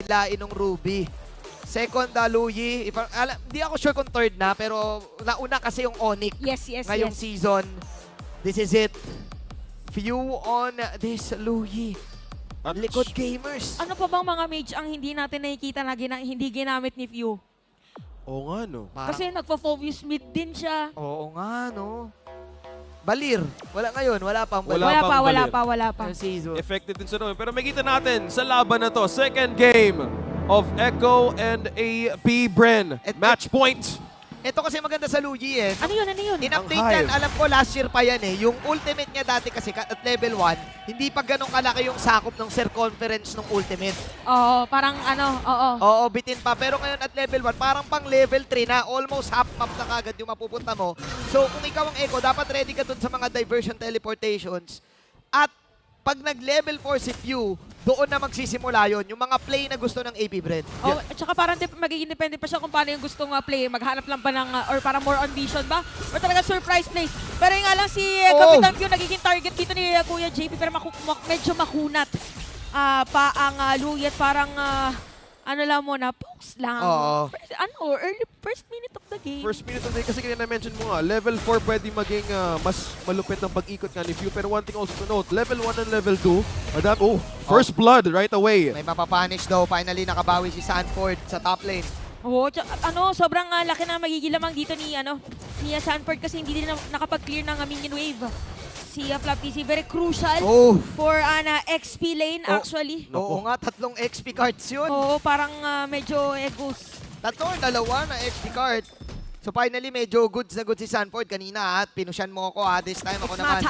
lain ng Ruby. Second, Luyi. Di ako sure kung third na, pero nauna kasi yung Onyx Yes. ngayong season. This is it. Few on this Luyi. Likod gamers. Ano pa bang mga mage ang hindi natin nakikita na hindi ginamit ni Few? Oo nga, no. Kasi nagpo-focus mid din siya. Oo nga, no. Balir. Wala ngayon. Wala pang Balir. Wala Wala pa. Ngayong season. Effective din sa noon. Pero makita natin sa laban na to, second game of Echo and AP Bren. Match point. Ito kasi maganda sa Luyi eh. Ano yun? In-update Ang yan, Hive. alam ko last year pa yan eh. Yung ultimate niya dati kasi at level 1, hindi pa ganun kalaki yung sakop ng circumference ng ultimate. Oo, parang oo. Oo, bitin pa. Pero ngayon at level 1, parang pang level 3 na. Almost half map na kagad yung mapupunta mo. So kung ikaw ang Echo, dapat ready ka dun sa mga diversion teleportations. At pag nag-level 4 si Few, doon na magsisimula yon yung mga play na gusto ng AP Bren. Oh, at saka parang magiging independent pa siya kung paano yung gustong play. Maghanap lang ba ng, or parang more on vision ba? Or talaga surprise plays. Pero yung nga lang si Kapitan Q nagiging target dito ni Kuya JP pero medyo makunat pa ang Luyi at parang ano lang muna, pokes lang. Oo. First minute of the game. First minute of the day, kasi kaya na-mention mo nga, level 4 pwede maging mas malupit ng pag-ikot nga ni Few. Pero one thing also to note, level 1 and level 2, first blood right away. May mapapunish daw. Finally, nakabawi si Sanford sa top lane. Oo, sobrang laki na magiging lamang dito ni Sanford kasi hindi din nakapag-clear ng minion wave. Si Flap TC, very crucial for an XP lane actually. Oo nga, 3 XP cards yun. Oo, parang medyo egos. 3 or 2 na XP card. So finally, medyo goods na goods si Sanford kanina at pinusyan mo ako This time ako naman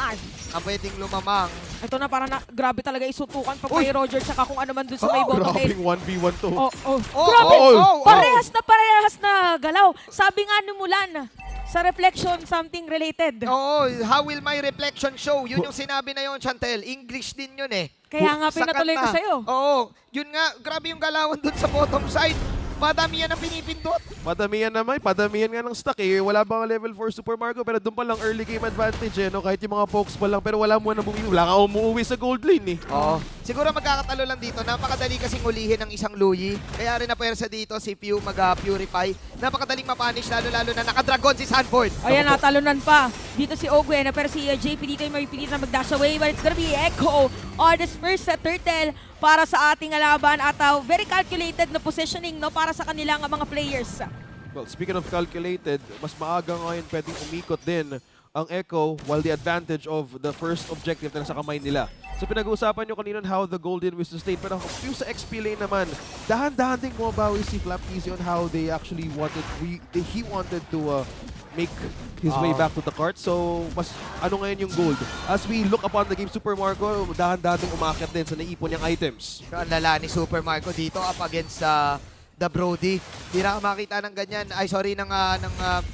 ang pwedeng lumamang. Ito na parang grabe talaga isutukan pa kay Roger tsaka kung ano man dun sa may bottom lane. Grabing 1v1 to. Grabe! Parehas na galaw. Sabi nga ni Mulan, sa reflection, something related. Oo, how will my reflection show? Yun yung sinabi na yun, Chantel. English din yun eh. Kaya nga Sa pinatuloy ko kanta. sa'yo. Oo, yun nga, grabe yung galawan dun sa bottom side. Madami yan ang pinipindot. Padamihan naman, padamihan nga ng stock eh. Wala ba nga level 4 Super Marco, pero doon pa lang early game advantage eh. No? Kahit yung mga pokes pa lang, pero wala mo na bumili. Wala ka umuwi sa gold lane eh. Oo. Siguro magkakatalo lang dito. Napakadali kasing ulihin ng isang Luyi. Kaya rin napersa dito si Few mag-purify. Napakadaling mapunish, lalo-lalo na nakadragon si Sanford. Ayan, natalunan pa. Dito si Ogwe, pero si JP dito yung mapipilit na mag-dash away. But it's gonna be Echo on this first turtle para sa ating laban at very calculated na positioning para sa kanilang mga players. Well, speaking of calculated, mas maaga ngayon pwedeng umikot din ang Echo while the advantage of the first objective na nasa kamay nila. So pinag-uusapan nyo kanina how the Golden will sustain. Pero yung sa XP lane naman, dahan-dahan din bumabawi si Flap TC on how they actually wanted, he wanted to make his way back to the cart. So, mas ano ngayon yung gold. As we look upon the game, Super Marco, dahan-dahan din umakit din sa naipon niyang items. Ang lala ni Super Marco dito up against the Brody. Bira ka makita ng ganyan. Ay, sorry, ng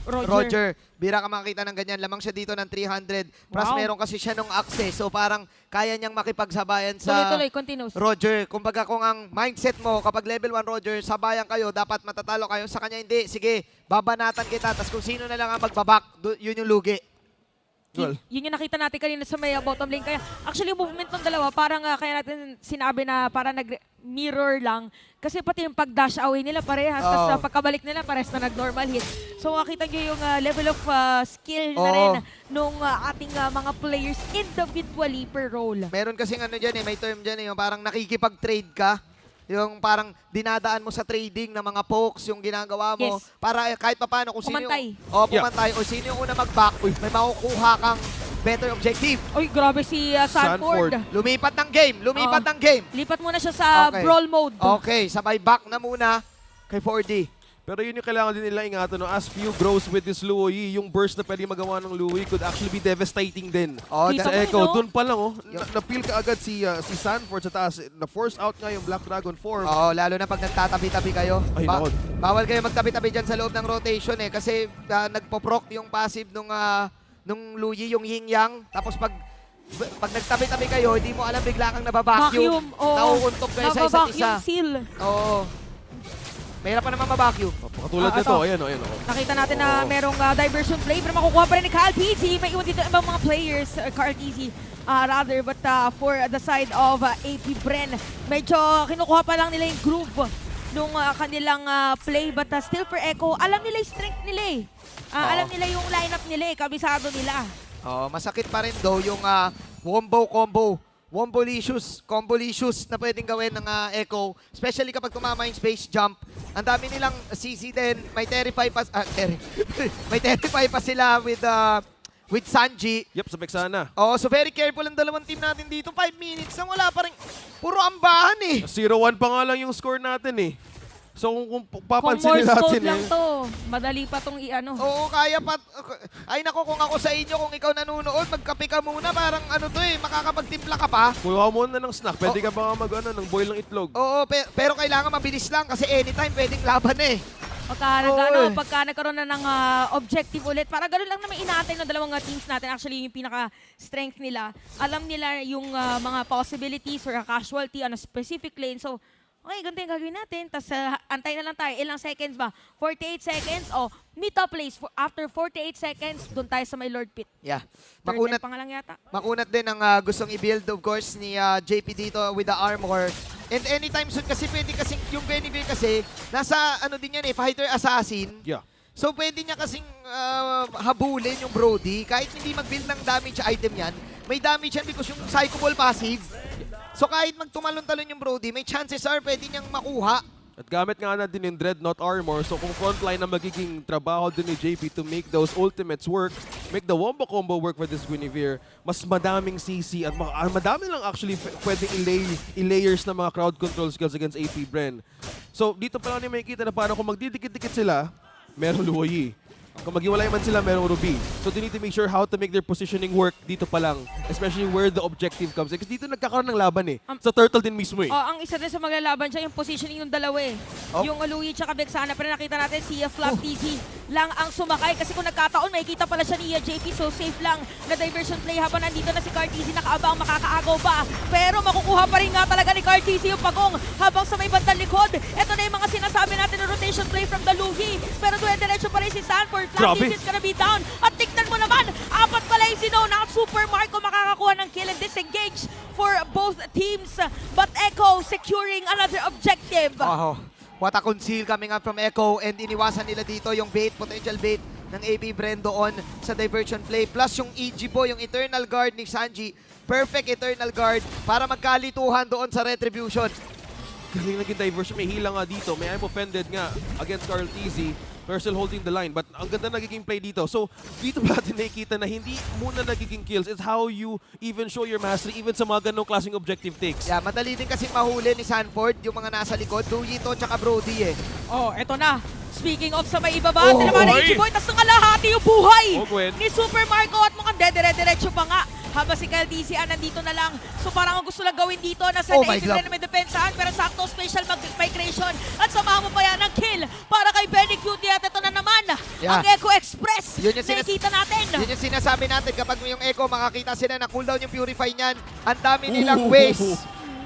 Roger. Bira ka makita ng ganyan. Lamang siya dito ng 300. Plus, meron kasi siya nung access. So, parang kaya niyang makipagsabayan sa Tuloy-tuloy, continuous. Roger. Kumbaga, kung ang mindset mo, kapag level 1 Roger, sabayan kayo, dapat matatalo kayo. Sa kanya, hindi. Sige, babanatan kita. Tapos kung sino na lang ang magbabak, yun yung lugi. Yun yung nakita natin kanina sa may bottom lane. Kaya actually yung movement ng dalawa, parang kaya natin sinabi na parang nag-mirror lang. Kasi pati yung pag-dash away nila parehas. Tapos pagkabalik nila parehas na nag-normal hit. So makita nyo yung level of skill na rin nung ating mga players individually per role. Meron kasing ano dyan may term dyan yung parang nakikipag-trade ka. Yung parang dinadaan mo sa trading ng mga pokes, yung ginagawa mo. Yes. Para kahit papaano kung Pumantay. sino yung... pumantay. O sino yung una mag-back, may makukuha kang better objective. Uy, grabe si Sanford. Lumipat ng game. Lipat muna siya sa brawl mode. Okay, sabay back na muna kay 4D. Pero yun yung kailangan din nila ingatan. No? As Few grows with this Luyi, yung burst na pwede magawa ng Luyi could actually be devastating din. Sa Echo, dun pa lang, na-feel ka agad si Sanford sa taas. Na-force out nga yung Black Dragon form. Lalo na pag nagtatabi-tabi kayo. Bawal kayo magtabi-tabi dyan sa loob ng rotation kasi nagpo-proc yung passive nung Luyi, yung yin-yang. Tapos pag nagtabi-tabi kayo, hindi mo alam bigla kang nababacuum. Nauuntog kayo sa isa't isa. Vacuum seal. Oo. Mahirap pa naman mabakyo. Katulad nito, ito. ayan o, ayan o. Nakita natin na Oo. merong diversion play pero makukuha pa rin ni Kyle PG. May iwan dito ibang mga players, Kyle PG rather, but for the side of AP Bren, medyo kinukuha pa lang nila yung groove nung kanilang play, but still for Echo, alam nila yung strength nila eh. Alam nila yung lineup nila eh, kabisado nila. Masakit pa rin daw yung combo-licious na pwedeng gawin ng Echo, especially kapag tumama yung space jump. Ang dami nilang CC din, may Terrify pa, may Terrify pa sila with Sanji. Yep, sa Vexana. So very careful ang dalawang team natin dito. 5 minutes nang wala pa rin, puro ambahan eh. 0-1 pa nga lang yung score natin eh. So kung Kung papansinin Morse natin code lang eh. to, madali pa tong i-ano. Oo, kaya pa. Ay nako, kung ako sa inyo, kung ikaw nanonood, magkape ka muna. Parang makakapagtimpla ka pa. Kuha mo na ng snack, pwede ka ba ng boil ng itlog? Oo, pero kailangan mabilis lang kasi anytime pwedeng laban eh. Pagka nagkaroon na ng objective ulit, para gano'n lang naman inaatay ng dalawang teams natin. Actually, yung pinaka-strength nila, alam nila yung mga possibilities or a casualty on a specific lane. So, okay, ganito yung gagawin natin. Tapos antay na lang tayo. Ilang seconds ba? 48 seconds? Meet up place. After 48 seconds, doon tayo sa may Lord Pit. Yeah. Third Makunat, lane pa nga lang yata. makunat din ang gustong i-build, of course, ni JP dito with the armor. And anytime soon kasi pwede kasing yung Benivir kasi nasa din yan fighter assassin. Yeah. So pwede niya kasing habulin yung Brody kahit hindi mag-build ng damage item yan. May damage yan because yung Psycho Ball passive. So kahit magtumalon-talon yung Brody, may chances are pwede niyang makuha. At gamit nga na din yung Dreadnought armor, so kung frontline na magiging trabaho din ni JP to make those ultimates work, make the wombo combo work for this Guinevere, mas madaming CC at madami lang actually pwedeng i-layers na mga crowd control skills against AP Bren. So dito pa lang niya makikita na parang kung magdidikit-dikit sila, merong Luoyi. Kung maghiwalay man sila, merong Ruby. So they need to make sure how to make their positioning work dito pa lang. Especially where the objective comes in. Kasi dito nagkakaroon ng laban eh. Sa Turtle din mismo eh. Ang isa din sa maglalaban siya, yung positioning ng dalawa eh. Yung Louie tsaka Vexana, pero nakita natin si Flap TZ lang ang sumakay. Kasi kung nagkataon, makikita pala siya ni JP. So safe lang na diversion play habang nandito na si Carteezy. Nakaabang, makakaagaw pa. Pero makukuha pa rin nga talaga ni Carteezy yung pagong habang sa may bandang likod. Ito na yung mga sinasabi natin ng rotation play from the Louie. Pero duwe-diretso pa rin si Sanford. Flap TZ is gonna be down. At tignan mo naman, apat pala yung Zinone. Ang Super Marco makakakuha ng kill and disengage for both teams. But Echo securing another objective. Wow. What a conceal coming up from Echo, and iniwasan nila dito yung potential bait ng AB Bren doon sa diversion play. Plus yung EG po, yung Eternal Guard ni Sanji. Perfect Eternal Guard para magkalituhan doon sa Retribution. Galing naging diversion. May hila nga dito. May I'm offended nga against Carl TZ. Pero still holding the line. But ang ganda nagiging play dito. So, dito ba natin nakikita na hindi muna nagiging kills. It's how you even show your mastery even sa mga ganong klaseng objective takes. Yeah, madali din kasi mahuli ni Sanford yung mga nasa likod. Duyito tsaka Brody eh. Eto na. Speaking of sa may ibaba, naman na Oy! Ichiboy, tapos nangalahati yung buhay Gwen. ni Super Marco at mukhang dedire-diretso pa nga. Habang si Kyle DC nandito na lang. So parang ang gusto lang gawin dito, nasa Oh my David God. na may depensahan, pero sakto special migration. At samahan mo pa yan ng kill para kay Benny Cutie at ito na naman Yeah. ang Echo Express. Yun yung Nakikita natin. Yun yung sinasabi natin kapag yung Echo, makakita sila na cooldown yung Purify niyan. Ang dami nilang ways.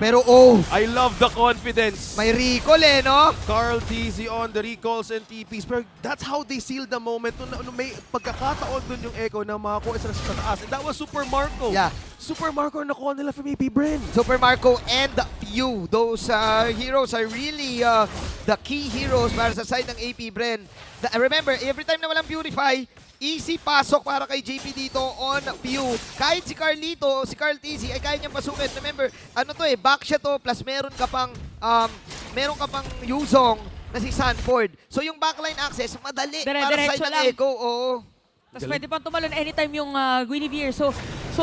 Pero I love the confidence. may recall eh, no? Carl TZ on the recalls and TPs. Pero that's how they seal the moment. Nung may pagkakataon dun yung Echo na makakuha sila sa taas. And that was Super Marco. Yeah. Super Marco ang nakuha nila from AP Bren. Super Marco and Pew. Those heroes are really the key heroes para sa side ng AP Bren. Remember, every time na walang Purify, easy pasok para kay JP dito on Pew. Kahit si Carlito, si Carl TZ ay kaya niyang pasukin. Remember, back siya to plus meron ka pang Yuzong na si Sanford. So yung backline access, madali para sa Dire-diretso side ng lang. Echo. Oo. Tapos pwede pang tumalon anytime yung Guinevere. So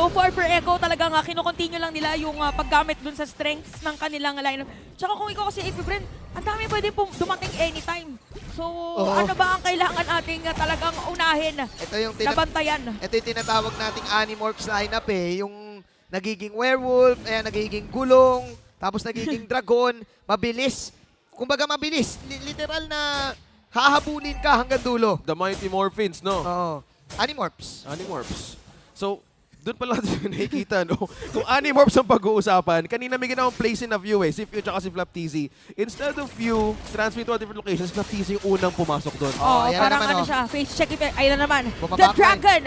far for Echo, talagang kino-continue lang nila yung paggamit dun sa strengths ng kanilang lineup. Tsaka kung ikaw kasi AP Bren, ang dami pwede pong dumating anytime. So ano ba ang kailangan ating talagang unahin Ito yung na bantayan? Ito yung tinatawag nating Animorphs lineup eh. Yung nagiging werewolf, nagiging gulong, tapos nagiging dragon, mabilis. Kumbaga mabilis. Literal na hahabulin ka hanggang dulo. The Mighty Morphins, no? Oo. Animorphs. Animorphs. So, Doon pa lang natin nakikita, no? Kung Animorphs ang pag-uusapan, kanina may ginawang place in a view eh, si Few tsaka si Flapteasy. Instead of Few transfer to a different location, si Flapteasy yung unang pumasok doon. Oo, ayan parang naman, ano siya, face check effect. Ayun na naman, The Bumabakline. Dragon.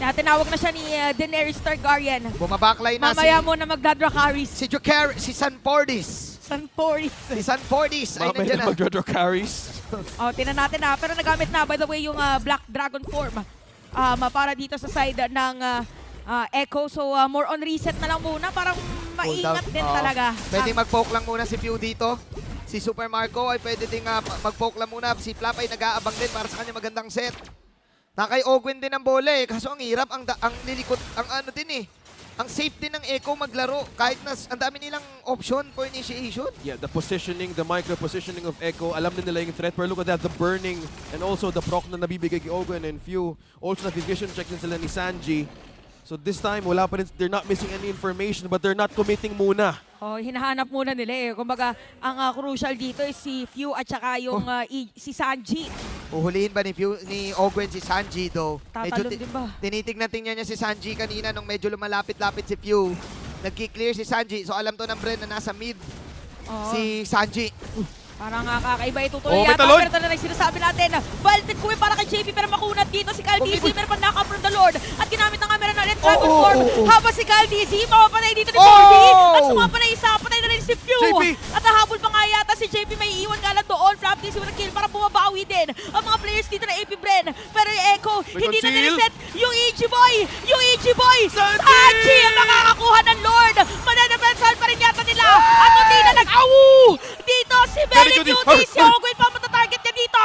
Tinawag na siya ni Daenerys Targaryen. Bumabackline na Mamaya muna magdadracaris. si Joker, si Sanfordis. Santoris. Si Sanfordis ay Mamaya nandiyan na na. mag-draw carries. Tinan natin na. Pero nagamit na, by the way, yung Black Dragon form. Para dito sa side ng Echo. So, more on reset na lang muna. Parang maingat din Oo. talaga. Pwede mag-poke lang muna si Pew dito. Si Super Marco ay pwede ding mag-poke lang muna. Si Flap ay nag-aabang din para sa kanya magandang set. Nakay Ogwin din ang bola eh. Kaso ang hirap, ang lilikot, ang ano din eh. Ang safe din ng Echo maglaro. Kahit na ang dami nilang option for initiation. Yeah, the positioning, the micro-positioning of Echo, alam din nila yung threat. Pero look at that, the burning and also the proc na nabibigay kay Ogwen and Few. Also, na-vision check din sila ni Sanji. So this time, wala pa rin, they're not missing any information but they're not committing muna. Hinahanap muna nila eh. Kumbaga, ang crucial dito is si Few at saka yung si Sanji. Uhulihin ba ni Ogwen si Sanji do? Tatalon din ba? Tinitignan niya si Sanji kanina nung medyo lumalapit-lapit si Pew. Nagki-clear si Sanji. So alam to ng Bren na nasa mid Oo. si Sanji. Parang kakaiba itutuloy Oh, may yata. talon! Pero talaga sinasabi natin, Valted Kuwi para kay JP pero makunat dito si Kyle Okay, DZ uy. pero pag knock from the Lord at ginamit ng camera ng Red Dragon Oh, form. oh. Habang si Kyle DZ, mapapatay dito ni Oh! 4D at sumapanay isa, patay na rin si Pew. JP! At nahabol pa nga yata si JP, may iiwan nga lang doon. Flap DZ with a kill para bumabawi din ang mga players dito na AP Bren. Pero yung Echo, May hindi na conceal. nireset yung EG Boy. Yung EG Boy, Sanji! Sanji ang makakakuha ng Lord. Mananabensahan pa rin yata nila. At hindi na dito si Belly Very good. Beauty, si Ogwin pa matatarget niya dito.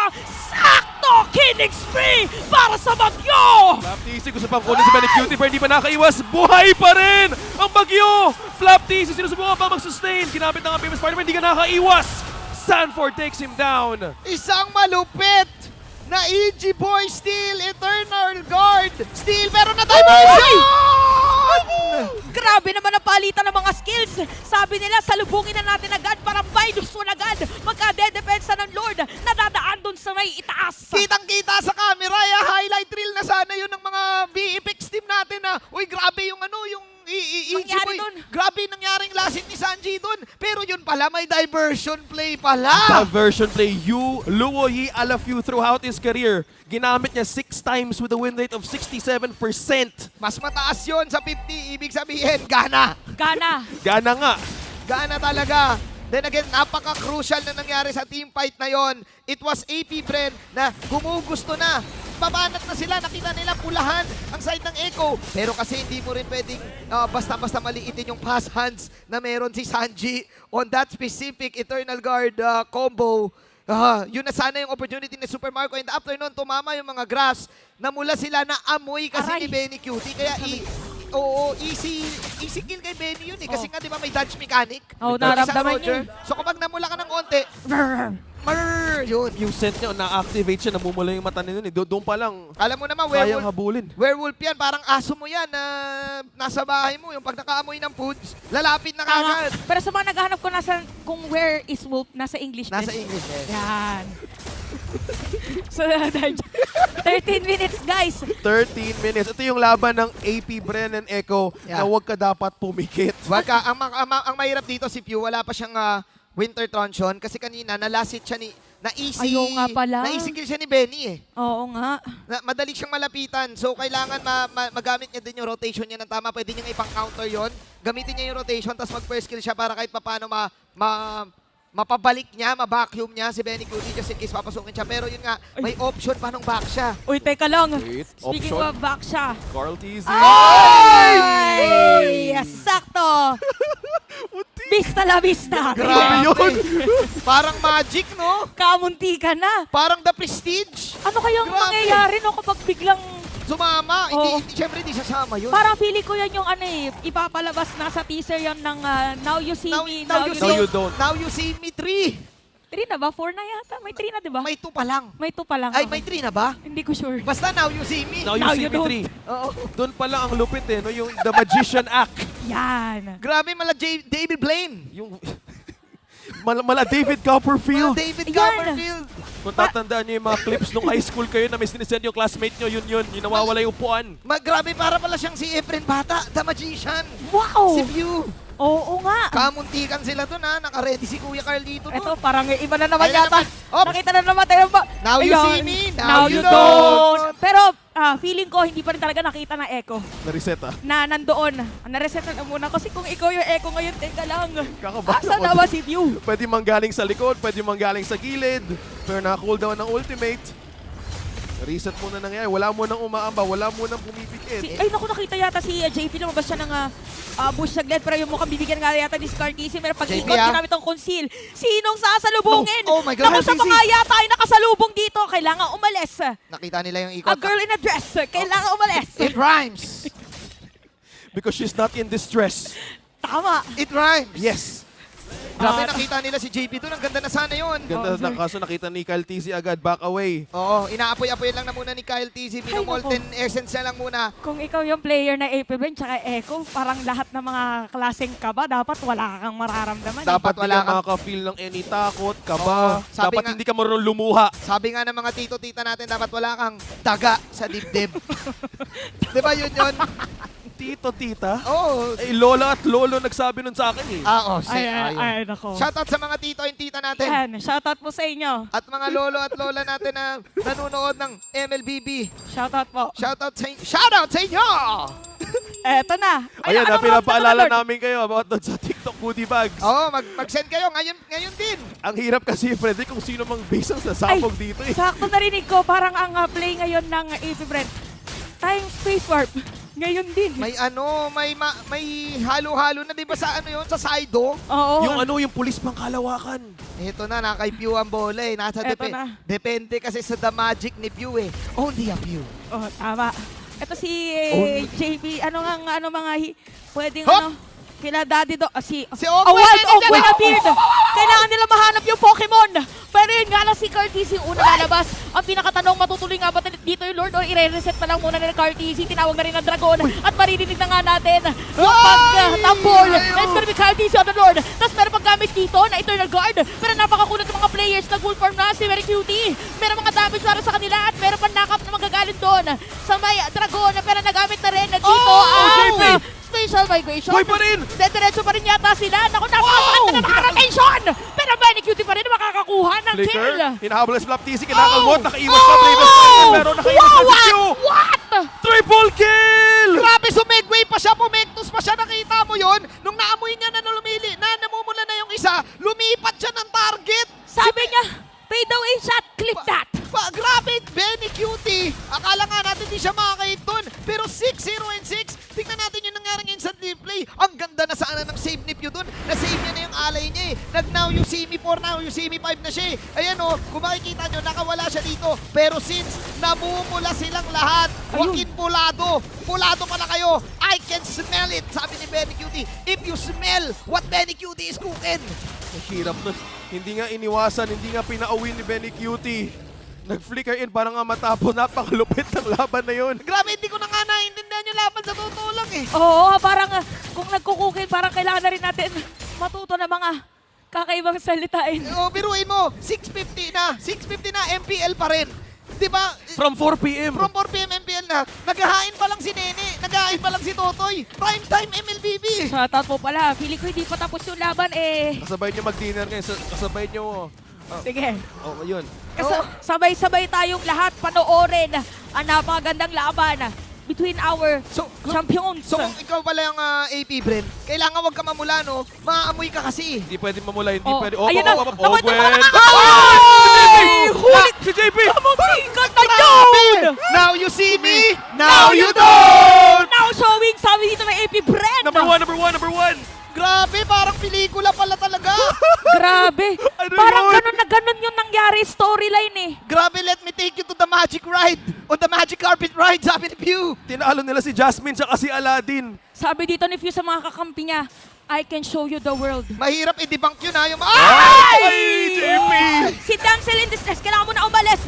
Sakto! Killing spree para sa Bagyo! Flapteasy gusto pang kunin si Benny Cutie pero hindi pa nakaiwas. Buhay pa rin ang bagyo! Flapteasy sinusubukan pa mag-sustain. Ginamit ng famous partner, hindi ka nakaiwas. Sanford takes him down. Isang malupit na EG Boy Steel Eternal Guard. Steel pero na-diversion! Grabe naman ang palitan ng mga skills. Sabi nila, salubungin na natin agad para minus 1 agad. Magka-dedepensa ng Lord na dadaan dun sa may itaas. Kitang-kita sa camera, highlight reel na sana yun ng mga VFX team natin na, uy, grabe yung ano, yung EG Nangyari Boy. dun. Grabe nangyaring lasit ni Sanji dun. Pero yun pala, may diversion play pala. Diversion play. Luo Yi Alafew throughout his career. Ginamit niya 6 times with a win rate of 67%. Mas mataas yun sa 50, ibig sabihin, gana. Gana. Gana nga. Gana talaga. Then again, napaka-crucial na nangyari sa team fight na yon. It was AP Bren na gumugusto na. Babanat na sila, nakita nila pulahan ang side ng Echo. Pero kasi hindi mo rin pwedeng basta-basta maliitin yung pass hands na meron si Sanji on that specific Eternal Guard combo. Yun na sana yung opportunity ni Super Marco. And after nun, tumama yung mga grass. Namula sila na amoy kasi Aray. ni Benny Cutie. Kaya easy kill kay Benny yun eh. Kasi nga di ba may dodge mechanic? Oh, Yung isang naramdaman Roger. niya. So kapag namula ka ng konti, yun. Yung scent niya, na-activate siya, namumula yung mata niya. Doon pa lang, Alam mo naman, kayang werewolf. habulin. Werewolf yan, parang aso mo yan na nasa bahay mo. Yung pag nakaamoy ng foods, lalapit na kagad. Pero sa mga naghahanap ko kung where is wolf, nasa English. Nasa din. English eh. Yan. So, 13 minutes, guys. 13 minutes. Ito yung laban ng AP Bren and Echo Yeah. na huwag ka dapat pumikit. Wag ka, ang mahirap dito si Pew, wala pa siyang Winter Tronson kasi kanina nalasit siya na easy. Ayaw nga pala. Na easy kill siya ni Benny eh. Oo nga. Madali siyang malapitan. So, kailangan magamit niya din yung rotation niya ng tama. Pwede niyang ipang-counter yon. Gamitin niya yung rotation, tapos mag-first kill siya para kahit paano mapabalik niya, ma-vacuum niya si Benny Cutie just in case papasukin siya. Pero yun nga, may option pa nung back siya. Uy, teka lang. Wait, Speaking option. of back siya. Carl TZ. Ay! Sakto! Vista la vista. Grabe yun. Parang magic, no? Kamunti ka na. Parang The Prestige. Ano kayang Grabe. mangyayari no kapag biglang Sumama. Oo. Siyempre, hindi sasama yun. parang feeling ko yan yung ipapalabas na sa teaser yan ng Now You See Me, Now You Now you don't. Now you see me 3. 3 na ba? 4 na yata? May 3 na, di ba? May 2 pa lang. May 2 pa lang. Ay, Okay. may 3 na ba? Hindi ko sure. Basta now you see me. Now Now you you see me 3. Oo. Doon pa lang ang lupit eh, no? Yung The Magician Act. Yan. Grabe, David Blaine. Yung mala David Copperfield. David Yan. Copperfield. Kung tatandaan nyo yung mga clips nung high school kayo na may sinisend yung classmate nyo, yung nawawala yung upuan. Grabe, para pala siyang si Efren Bata, the magician. Wow! Si Pew. Oo nga. Kamuntikan sila dun ha. Naka-ready si Kuya Carl dito. Ito, parang iba na naman Ayan yata. naman. Op! Nakita na naman tayo ba? Now you Ayun. see me, Now you don't. Pero feeling ko, hindi pa rin talaga nakita ng echo Na-reset na nandoon. Nareset na muna kasi kung ikaw yung echo ngayon, teka lang. Kakabahan Asa ako na dun. ba si View? Pwede manggaling sa likod, pwede manggaling sa gilid. Pero naka-cooldown ng ultimate. Reset muna nangyayari. Wala mo nang umaamba, wala mo nang pumipikit. Ay, naku, nakita yata si JP lumabas siya ng bush saglit, pero yung mukhang bibigyan nga yata ni Scartisi. Pero pag JP, ikot, ah. ginamit ang conceal. Sinong sasalubungin? Oh my God, Naku, sa Scartisi. mga yata ay nakasalubong dito. Kailangan umalis. Nakita nila yung ikot. A girl in a dress. Kailangan umalis. It rhymes. Because she's not in distress. Tama. It rhymes. Yes. Grabe, nakita nila si JP doon. Ang ganda na sana yun. Ganda na kaso nakita ni Kyle TC agad, back away. Oo, inaapoy-apoy lang na muna ni Kyle TZ. Minomolten essence na lang muna. Kung ikaw yung player na AP Ben tsaka Echo, parang lahat ng mga klaseng kaba, dapat wala kang mararamdaman. Dapat Hindi wala ka kang- makaka-feel ng any takot, kaba. Oo, sabi Dapat nga- hindi ka marunong lumuha. Sabi nga ng mga tito-tita natin, dapat wala kang daga sa dibdib. Di ba yun yun? Tito, tita. Oo. Eh, lola at lolo nagsabi nun sa akin eh. Oo, Ay, nako. Shoutout sa mga tito and tita natin. Yan, shoutout po sa inyo. At mga lolo at lola natin na nanonood ng MLBB. Shoutout po. Shoutout sa inyo! Eto na. Ayan, anong pinapaalala round na to, Lord? namin kayo about doon sa TikTok goodie bags. Oo, mag-send kayo ngayon din. Ang hirap kasi, Freddy, kung sino mang base ang sasabog dito eh. Sakto narinig ko, parang ang play ngayon ng AP Brent. Time space warp. Ngayon din. May halo-halo na 'di ba sa ano 'yon, sa Saido? Oo. Yung pulis pang kalawakan. Ito na, nakay Pew ang bola eh. Eto na. Depende kasi sa the magic ni Pew eh. Only a Pew. Oh, tama. Ito si JP, ano mga pwedeng Hop! kila Daddy Do, si Si Ogwen, Ogwen appeared. Kailangan nila mahanap yung Pokemon. Pero yun nga lang si Cartesi yung una lalabas. Ang pinakatanong, matutuloy nga ba dito yung Lord o i-reset pa lang muna nila Cartesi? Tinawag na rin ang Dragon at maririnig na nga natin yung pagtambol. It's gonna be Cartesi on the Lord. Tapos meron pang gamit dito na Eternal Guard. Pero napakakulat ng mga players. Nag-full form na si Very Cutie. Meron mga damage para sa kanila at meron pang knock-up na magagaling doon sa may Dragon. Pero nagamit na rin dito ang Special Migration. Hoy pa rin! Diretso pa rin yata sila. Naku, napakasakit na nakaka-rotation. Pero Benny Cutie pa rin makakakuha ng kill. Flicker, hinahabol na si Flap TC, kinakalmot, nakaiwas pa play na Spider, pero nakaiwas na si Q! What? Triple kill! Grabe, sumegway pa siya, pumektos pa siya. Nakita mo yon? Nung naamoy niya na namumula na yung isa, lumipat siya ng target. Sabi niya, fade away shot, clip that. Grabe, Benny Cutie. Akala nga natin di siya makakahit doon. Pero 6-0-6. Tingnan natin yung nangyaring instant replay. Ang ganda na sana ng save ni Pew doon. Na-save niya na yung alay niya eh. Now you see me 4, now you see me 5 na siya eh. Ayan o, kung makikita nyo, nakawala siya dito. Pero since namumula silang lahat, Joaquin Pulado. Pulado pala kayo. I can smell it, sabi ni Benny Cutie. If you smell what Benny Cutie is cooking. Hirap nun. Hindi nga iniwasan, hindi nga pinauwi ni Benny Cutie. Nag-flicker in para nga matapos. Napakalupit ng laban na yun. Grabe, hindi ko na nga naiintindihan yung laban sa totoo lang eh. Oo, parang kung nagkukukil, parang kailangan na rin natin matuto ng mga kakaibang salitain. O, biruin mo, 6:50 na. 6:50 na, MPL pa rin. Di ba? From 4 p.m. From 4 p.m. MPL na. Naghahain pa lang si Nene. Naghahain pa lang si Totoy. Prime time MLBB. Shoutout po pala. Feeling ko hindi pa tapos yung laban eh. Kasabay nyo mag-dinner ngayon. Kasabay nyo. Sige. Oh, yun. Sabay-sabay tayong lahat panoorin ang napakagandang laban between our champions. So kung ikaw pala yung AP, Bren, kailangan wag ka mamula, no? Maaamoy ka kasi. Hindi pwede mamula, hindi Oh, pwede. ayun na. Gwen! Hulit! Si JP! Kamuntikan na yun! Now you see me, now you don't! Now showing, sabi dito ng AP Brand. Number one! Grabe, parang pelikula pala talaga. Grabe. Ano Parang yun? ganun na ganun yung nangyari storyline eh. Grabe, let me take you to the magic ride. On the magic carpet ride, sabi ni Pew. Tinalo nila si Jasmine at si Aladdin. Sabi dito ni Few sa mga kakampi niya, I can show you the world. Mahirap i-debunk yun ha. Yung... Ay! JP! Si Damsel in Distress, kailangan mo na umalis.